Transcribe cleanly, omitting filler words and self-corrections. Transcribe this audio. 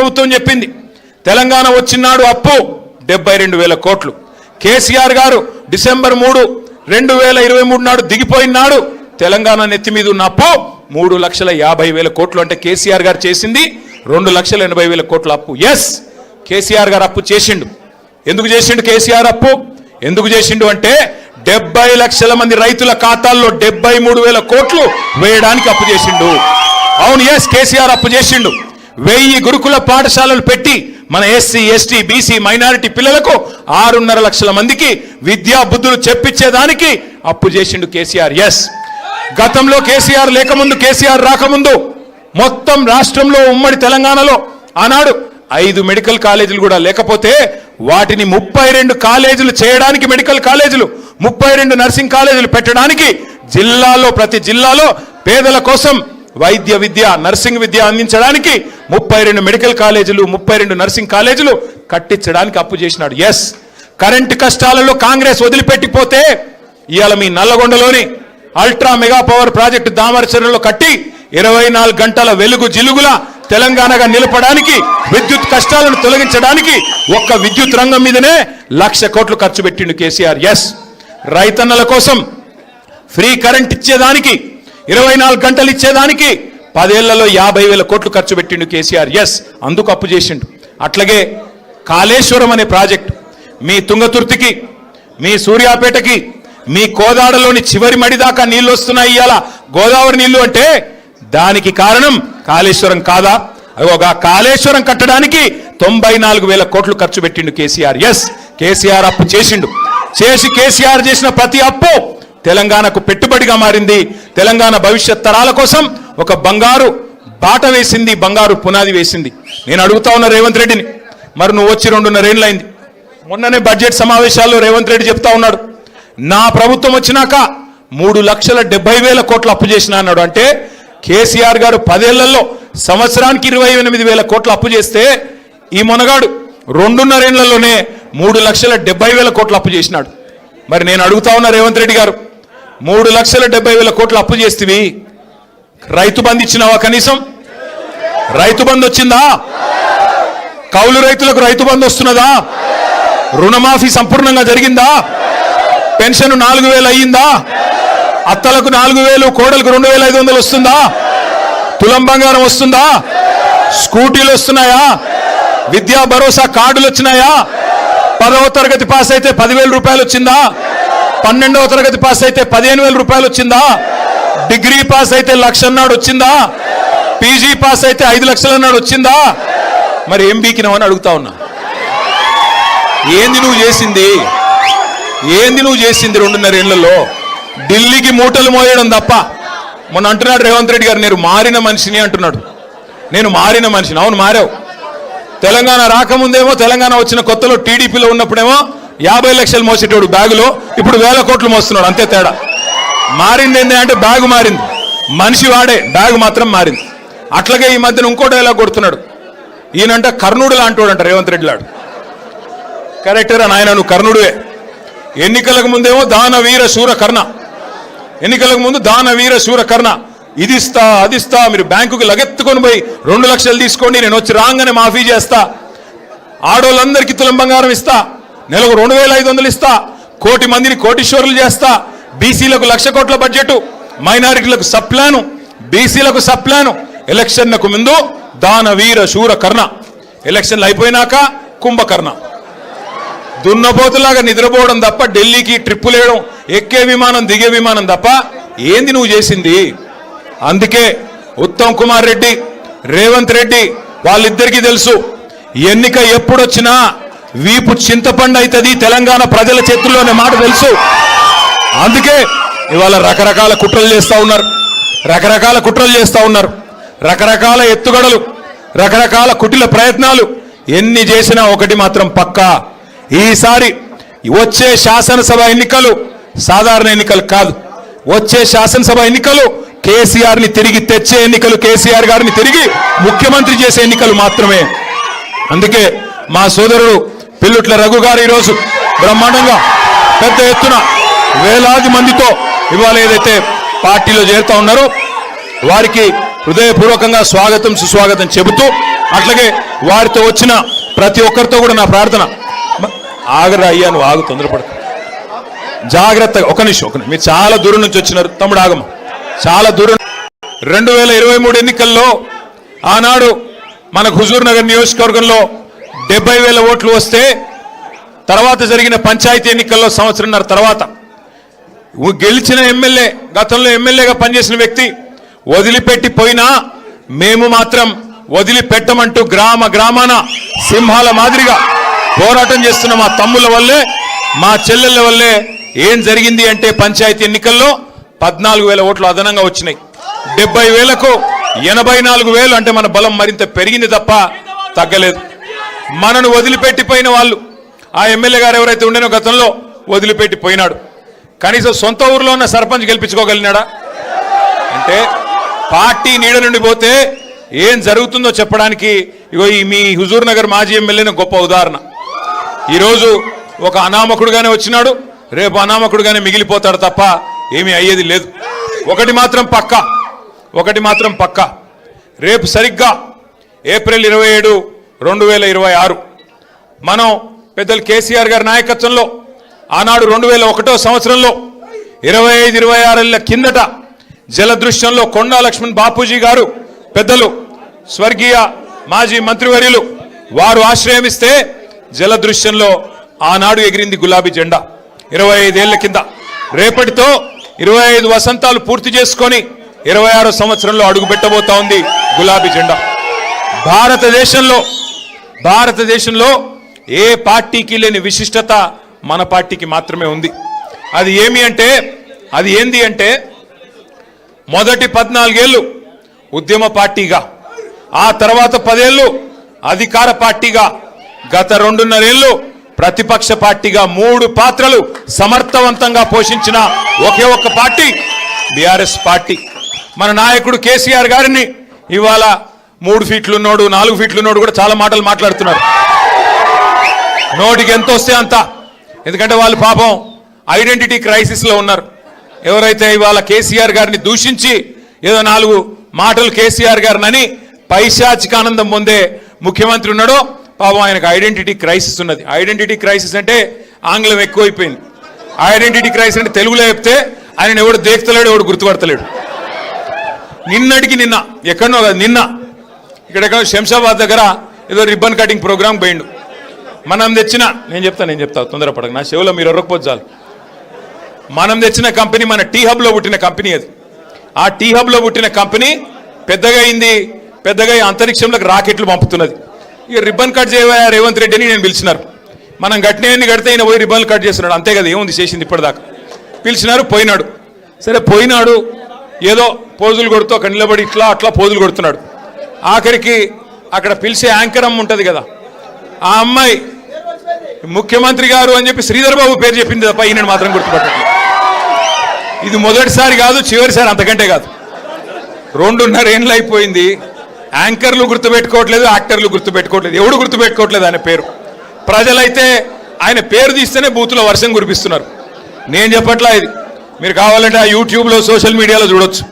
ప్రభుత్వం చెప్పింది తెలంగాణ వచ్చినాడు అప్పు 72,000 కోట్లు. కేసీఆర్ గారు డిసెంబర్ 3, 2023 నాడు దిగిపోయినాడు తెలంగాణ నెత్తి మీద ఉన్న అప్పు 3,50,000 కోట్లు. అంటే కేసీఆర్ గారు చేసింది 2,80,000 కోట్ల అప్పు. ఎస్, కేసీఆర్ గారు అప్పు చేసిండు. ఎందుకు చేసిండు కేసీఆర్ అప్పు? ఎందుకు చేసిండు అంటే 70 లక్షల మంది రైతుల ఖాతాల్లో 73,000 కోట్లు వేయడానికి అప్పు చేసిండు. అవును, ఎస్, కేసీఆర్ అప్పు చేసిండు. 1000 గురుకుల పాఠశాలలు పెట్టి మన ఎస్సీ, ఎస్టీ, బీసీ, మైనారిటీ పిల్లలకు 6.5 లక్షల మందికి విద్యా బుద్ధులు చెప్పించేదానికి అప్పు చేసిండు కేసీఆర్. ఎస్, గతంలో కేసీఆర్ లేకముందు, కేసీఆర్ రాకముందు మొత్తం రాష్ట్రంలో ఉమ్మడి తెలంగాణలో ఆనాడు 5 మెడికల్ కాలేజీలు కూడా లేకపోతే వాటిని 32 కాలేజీలు చేయడానికి, మెడికల్ కాలేజీలు 32 నర్సింగ్ కాలేజీలు పెట్టడానికి జిల్లాలో, ప్రతి జిల్లాలో పేదల కోసం వైద్య విద్య, నర్సింగ్ విద్య అందించడానికి 32 మెడికల్ కాలేజీలు, 32 నర్సింగ్ కాలేజీలు కట్టించడానికి అప్పు చేసినాడు. ఎస్, కరెంటు కష్టాలలో కాంగ్రెస్ వదిలిపెట్టిపోతే ఇవాళ మీ నల్లగొండలోని అల్ట్రా మెగా పవర్ ప్రాజెక్టు దామరచరణలో కట్టి 24 గంటల వెలుగు జిలుగుల తెలంగాణగా నిలపడానికి, విద్యుత్ కష్టాలను తొలగించడానికి ఒక్క విద్యుత్ రంగం మీదనే 1,00,000 కోట్లు ఖర్చు పెట్టిండు కేసీఆర్. ఎస్, రైతన్నల కోసం ఫ్రీ కరెంట్ ఇచ్చేదానికి, 24 గంటలు ఇచ్చేదానికి 10 ఏళ్లలో 50,000 కోట్లు ఖర్చు పెట్టిండు కేసీఆర్. ఎస్, అందుకు అప్పు చేసిండు. అట్లాగే కాళేశ్వరం అనే ప్రాజెక్టు మీ తుంగతుర్తికి, మీ సూర్యాపేటకి, మీ కోదాడలోని చివరి మడిదాకా నీళ్లు వస్తున్నాయి. ఇవాళ గోదావరి నీళ్లు అంటే దానికి కారణం కాళేశ్వరం కాదా? అగోగా కాళేశ్వరం కట్టడానికి 94,000 కోట్లు ఖర్చు పెట్టిండు కేసీఆర్. ఎస్, కేసీఆర్ అప్పు చేసిండు. కేసీఆర్ చేసిన ప్రతి అప్పు తెలంగాణకు పెట్టుబడిగా మారింది. తెలంగాణ భవిష్యత్ తరాల కోసం ఒక బంగారు బాట వేసింది, బంగారు పునాది వేసింది. నేను అడుగుతా ఉన్న రేవంత్ రెడ్డిని, మరి నువ్వు వచ్చి 2.5 ఏళ్ళైంది. మొన్ననే బడ్జెట్ సమావేశాల్లో రేవంత్ రెడ్డి చెప్తా ఉన్నాడు, నా ప్రభుత్వం వచ్చినాక 3,70,000 కోట్లు అప్పు చేసిన అన్నాడు. అంటే కేసీఆర్ గారు 10 ఏళ్లలో సంవత్సరానికి 28,000 కోట్లు అప్పు చేస్తే ఈ మొనగాడు 2.5 ఏళ్లలోనే 3,70,000 కోట్లు అప్పు చేసినాడు. మరి నేను అడుగుతా ఉన్నా రేవంత్ రెడ్డి గారు, 3,70,000 కోట్లు అప్పు చేస్తేవి రైతు బంధు ఇచ్చినావా? కనీసం రైతు బంధు వచ్చిందా? కౌలు రైతులకు రైతు బంధు వస్తున్నదా? రుణమాఫీ సంపూర్ణంగా జరిగిందా? పెన్షన్ 4,000 అయ్యిందా? అత్తలకు 4,000, కోడలకు 2,500 వస్తుందా? తులం బంగారం వస్తుందా? స్కూటీలు వస్తున్నాయా? విద్యా భరోసా కార్డులు వచ్చినాయా? 10వ తరగతి పాస్ అయితే 10,000 రూపాయలు వచ్చిందా? 12వ తరగతి పాస్ అయితే 15,000 రూపాయలు వచ్చిందా? డిగ్రీ పాస్ అయితే 1,00,000 అన్నాడు వచ్చిందా? పీజీ పాస్ అయితే 5 లక్షలు అన్నాడు వచ్చిందా? మరి ఏం బీకినావని అడుగుతా ఉన్నా. ఏంది నువ్వు చేసింది? ఏంది నువ్వు చేసింది 2.5 ఏళ్లలో? ఢిల్లీకి మూటలు మోయడం తప్ప. మొన్న అంటున్నాడు రేవంత్ రెడ్డి గారు, నేను మారిన మనిషిని అంటున్నాడు. నేను మారిన మనిషిని. అవును, మారావు. తెలంగాణ రాకముందేమో, తెలంగాణ వచ్చిన కొత్తలో టీడీపీలో ఉన్నప్పుడేమో 50 లక్షలు మోసేటోడు బ్యాగులో, ఇప్పుడు 1,000 కోట్లు మోస్తున్నాడు. అంతే తేడా. మారింది ఏంటి అంటే బ్యాగు మారింది, మనిషి వాడే, బ్యాగు మాత్రం మారింది. అట్లాగే ఈ మధ్యన ఇంకో డైలాగ్ కొడుతున్నాడు. ఈయనంట కర్ణుడు లాంటోడంట రేవంత్ రెడ్డి లాడు. కరెక్టరా నాయన, నువ్వు కర్ణుడువే. ఎన్నికలకు ముందేమో దానవీర శూర కర్ణ, ఎన్నికలకు ముందు దానవీర శూర కర్ణ, ఇదిస్తా అదిస్తా, మీరు బ్యాంకుకి లగెత్తుకొని పోయి 2 లక్షలు తీసుకోండి, నేను వచ్చి రాగానే మాఫీ చేస్తా, ఆడోళ్ళందరికీ తులం బంగారం ఇస్తా, నెలకు 2,500 ఇస్తా, 1,00,000 మందిని కోటీశ్వరులు చేస్తా, బీసీలకు 1,00,000 కోట్ల బడ్జెట్, మైనారిటీలకు సప్లాను, బీసీలకు సప్లాను. ఎలక్షన్లకు ముందు దానవీర శూర కర్ణ, ఎలక్షన్లు అయిపోయినాక కుంభకర్ణ. దున్నపోతులాగా నిద్రపోవడం తప్ప, ఢిల్లీకి ట్రిప్పులు వేయడం, ఎక్కే విమానం దిగే విమానం తప్ప ఏంది నువ్వు చేసింది? అందుకే ఉత్తమ్ కుమార్ రెడ్డి, రేవంత్ రెడ్డి వాళ్ళిద్దరికీ తెలుసు, ఎన్నిక ఎప్పుడొచ్చినా వీపు చింతపండు అవుతుంది తెలంగాణ ప్రజల చేతుల్లోనే మాట తెలుసు. అందుకే ఇవాళ రకరకాల కుట్రలు చేస్తూ ఉన్నారు, రకరకాల ఎత్తుగడలు, రకరకాల కుటిల ప్రయత్నాలు. ఎన్ని చేసినా ఒకటి మాత్రం పక్కా, ఈసారి వచ్చే శాసనసభ ఎన్నికలు సాధారణ ఎన్నికలు కాదు. వచ్చే శాసనసభ ఎన్నికలు కేసీఆర్ ని తిరిగి తెచ్చే ఎన్నికలు, కేసీఆర్ గారిని తిరిగి ముఖ్యమంత్రి చేసే ఎన్నికలు మాత్రమే. అందుకే మా సోదరుడు పిల్లుట్ల రఘు గారు ఈరోజు బ్రహ్మాండంగా పెద్ద ఎత్తున వేలాది మందితో ఇవాళ ఏదైతే పార్టీలో చేరుతా ఉన్నారో వారికి హృదయపూర్వకంగా స్వాగతం సుస్వాగతం చెబుతూ అట్లాగే వారితో వచ్చిన ప్రతి ఒక్కరితో కూడా నా ప్రార్థన, ఆగరా అయ్యా, నువ్వు ఆగు, తొందరపడ, జాగ్రత్తగా ఒక నిమిషం. మీరు చాలా దూరం నుంచి వచ్చినారు తమ్ముడు, ఆగమ్మ, చాలా దూరం. 2023 ఎన్నికల్లో ఆనాడు మనకు హుజూర్ నగర్ నియోజకవర్గంలో 70,000 ఓట్లు వస్తే తర్వాత జరిగిన పంచాయతీ ఎన్నికల్లో సంవత్సరంన్నర తర్వాత గెలిచిన ఎమ్మెల్యే, గతంలో ఎమ్మెల్యేగా పనిచేసిన వ్యక్తి వదిలిపెట్టి పోయినా మేము మాత్రం వదిలిపెట్టమంటూ గ్రామ గ్రామాన సింహాల మాదిరిగా పోరాటం చేస్తున్న మా తమ్ముల వల్లే, మా చెల్లెళ్ళ వల్లే ఏం జరిగింది అంటే పంచాయతీ ఎన్నికల్లో 14,000 ఓట్లు అదనంగా వచ్చినాయి. 70,000కు 84,000 అంటే మన బలం మరింత పెరిగింది తప్ప తగ్గలేదు. మనను వదిలిపెట్టిపోయిన వాళ్ళు, ఆ ఎమ్మెల్యే గారు ఎవరైతే ఉండేనో గతంలో వదిలిపెట్టిపోయినాడు, కనీసం సొంత ఊర్లో ఉన్న సర్పంచ్ గెలిపించుకోగలిగినాడా? అంటే పార్టీ నీడ నుండి పోతే ఏం జరుగుతుందో చెప్పడానికి ఇగో ఈ మీ హుజూర్ నగర్ మాజీ ఎమ్మెల్యేని గొప్ప ఉదాహరణ. ఈరోజు ఒక అనామకుడుగానే వచ్చినాడు, రేపు అనామకుడుగానే మిగిలిపోతాడు తప్ప ఏమీ అయ్యేది లేదు. ఒకటి మాత్రం పక్కా, రేపు సరిగ్గా ఏప్రిల్ 27, 2026 మనం పెద్దలు కేసీఆర్ గారి నాయకత్వంలో ఆనాడు 2001వ సంవత్సరంలో 25-26 ఏళ్ల కిందట జలదృశ్యంలో కొండా లక్ష్మణ్ బాపూజీ గారు, పెద్దలు స్వర్గీయ మాజీ మంత్రివర్యులు వారు ఆశ్రయమిస్తే జలదృశ్యంలో ఆనాడు ఎగిరింది గులాబీ జెండా 25 ఏళ్ల కింద. రేపటితో 25 వసంతాలు పూర్తి చేసుకొని 26వ సంవత్సరంలో అడుగు పెట్టబోతా ఉంది గులాబీ జెండా. భారతదేశంలో ఏ పార్టీకి లేని విశిష్టత మన పార్టీకి మాత్రమే ఉంది. అది ఏంది అంటే మొదటి 14 ఏళ్ళు ఉద్యమ పార్టీగా, ఆ తర్వాత 10 ఏళ్ళు అధికార పార్టీగా, గత 2.5 ఏళ్ళు ప్రతిపక్ష పార్టీగా 3 పాత్రలు సమర్థవంతంగా పోషించిన ఒకే ఒక్క పార్టీ బీఆర్ఎస్ పార్టీ. మన నాయకుడు కేసీఆర్ గారిని ఇవాళ 3 ఫీట్లున్నోడు 4 ఫీట్లున్నోడు కూడా చాలా మాటలు మాట్లాడుతున్నారు. నోటికి ఎంత వస్తే అంత, ఎందుకంటే వాళ్ళు పాపం ఐడెంటిటీ క్రైసిస్లో ఉన్నారు. ఎవరైతే ఇవాళ కేసీఆర్ గారిని దూషించి ఏదో 4 మాటలు కేసీఆర్ గారిని పైశాచిక ఆనందం పొందే ముఖ్యమంత్రి ఉన్నాడో పాపం ఆయనకు ఐడెంటిటీ క్రైసిస్ ఉన్నది. ఐడెంటిటీ క్రైసిస్ అంటే ఆంగ్లం ఎక్కువైపోయింది. ఐడెంటిటీ క్రైసిస్ అంటే తెలుగులో చెప్తే ఆయన ఎవడు దేక్తలేడు, ఎవడు గుర్తుపడతలేడు. నిన్నటికి నిన్న ఎక్కడనో నిన్న ఇక్కడ శంషాబాద్ దగ్గర ఏదో రిబ్బన్ కటింగ్ ప్రోగ్రామ్ పోయిండు. మనం తెచ్చిన నేను చెప్తా తొందరపడక, నా చెవులో మీరు ఎర్రకపోతే చాలు. మనం తెచ్చిన కంపెనీ మన టీ హబ్లో పుట్టిన కంపెనీ. అది ఆ టీ హబ్లో పుట్టిన కంపెనీ పెద్దగా అంతరిక్షంలోకి రాకెట్లు పంపుతున్నది. ఇక రిబ్బన్ కట్ చేయవా రేవంత్ రెడ్డి అని నేను పిలిచినారు. మనం గట్టినవన్నీ కడితే ఈయన పోయి రిబ్బన్ కట్ చేస్తున్నాడు, అంతే కదా, ఏముంది చేసింది ఇప్పటిదాకా. పిలిచినారు, పోయినాడు. సరే పోయినాడు, ఏదో పోజులు కొడుతూ అక్కడ నిలబడి అట్లా పోజులు కొడుతున్నాడు. ఆఖరికి అక్కడ పిలిచే యాంకర్ అమ్మ ఉంటుంది కదా, ఆ అమ్మాయి ముఖ్యమంత్రి గారు అని చెప్పి శ్రీధర్ బాబు పేరు చెప్పింది తప్ప ఈయన మాత్రం గుర్తుపట్టట్లేదు. ఇది మొదటిసారి కాదు, చివరిసారి అంతకంటే కాదు. 2.5 ఏళ్ళు అయిపోయింది. యాంకర్లు గుర్తుపెట్టుకోవట్లేదు, యాక్టర్లు గుర్తుపెట్టుకోవట్లేదు, ఎవడు గుర్తుపెట్టుకోవట్లేదు ఆయన పేరు. ప్రజలైతే ఆయన పేరు తీస్తేనే బూతులో వర్షం కురిపిస్తున్నారు. నేను చెప్పట్లా, ఇది మీరు కావాలంటే ఆ యూట్యూబ్లో సోషల్ మీడియాలో చూడొచ్చు.